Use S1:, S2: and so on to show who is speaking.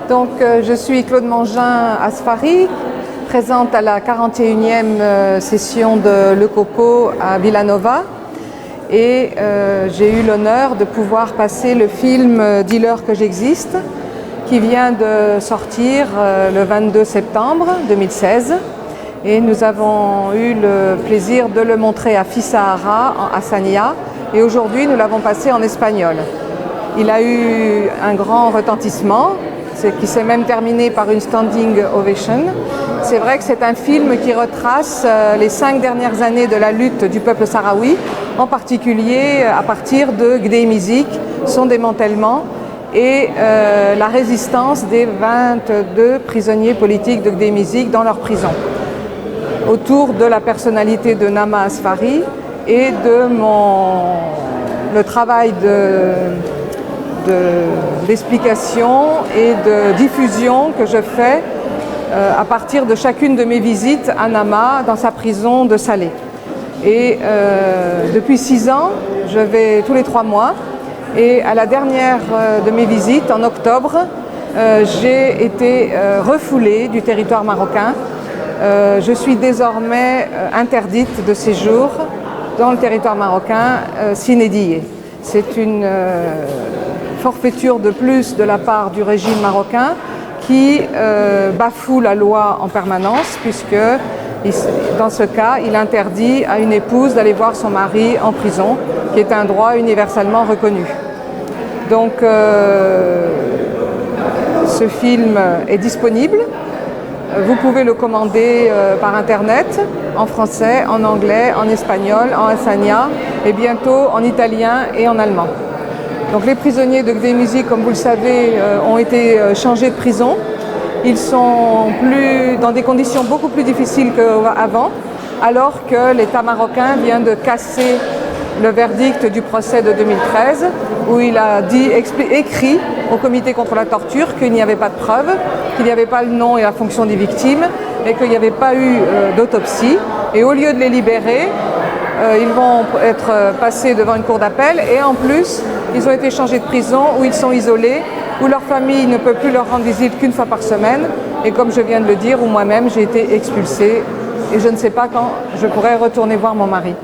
S1: Donc, je suis Claude Mangin Asfari, présente à la 41e session de Le Coco à Villanova. Et j'ai eu l'honneur de pouvoir passer le film Dis-leur que j'existe, qui vient de sortir le 22 septembre 2016. Et nous avons eu le plaisir de le montrer à Fissahara, à Sanya, et aujourd'hui nous l'avons passé en espagnol. Il a eu un grand retentissement, qui s'est même terminé par une standing ovation. C'est vrai que c'est un film qui retrace les 5 dernières années de la lutte du peuple sahraoui, en particulier à partir de Gdeim-Izik, son démantèlement et la résistance des 22 prisonniers politiques de Gdeim-Izik dans leur prison, autour de la personnalité de Nama Asfari et de le travail d'explication et de diffusion que je fais à partir de chacune de mes visites à Nama dans sa prison de Salé. Et depuis 6 ans, je vais tous les 3 mois et à la dernière de mes visites, en octobre, j'ai été refoulée du territoire marocain. Je suis désormais interdite de séjour dans le territoire marocain sine die. C'est une forfaiture de plus de la part du régime marocain qui bafoue la loi en permanence, puisque dans ce cas, il interdit à une épouse d'aller voir son mari en prison, qui est un droit universellement reconnu. Donc ce film est disponible. Vous pouvez le commander par internet, en français, en anglais, en espagnol, en hassania et bientôt en italien et en allemand. Donc les prisonniers de Gdeim-Izik, comme vous le savez, ont été changés de prison. Ils sont dans des conditions beaucoup plus difficiles qu'avant, alors que l'État marocain vient de casser le verdict du procès de 2013, où il a écrit au comité contre la torture qu'il n'y avait pas de preuves, qu'il n'y avait pas le nom et la fonction des victimes, et qu'il n'y avait pas eu d'autopsie. Et au lieu de les libérer, ils vont être passés devant une cour d'appel, et en plus, ils ont été changés de prison où ils sont isolés, où leur famille ne peut plus leur rendre visite qu'une fois par semaine, et comme je viens de le dire, où moi-même j'ai été expulsée, et je ne sais pas quand je pourrai retourner voir mon mari.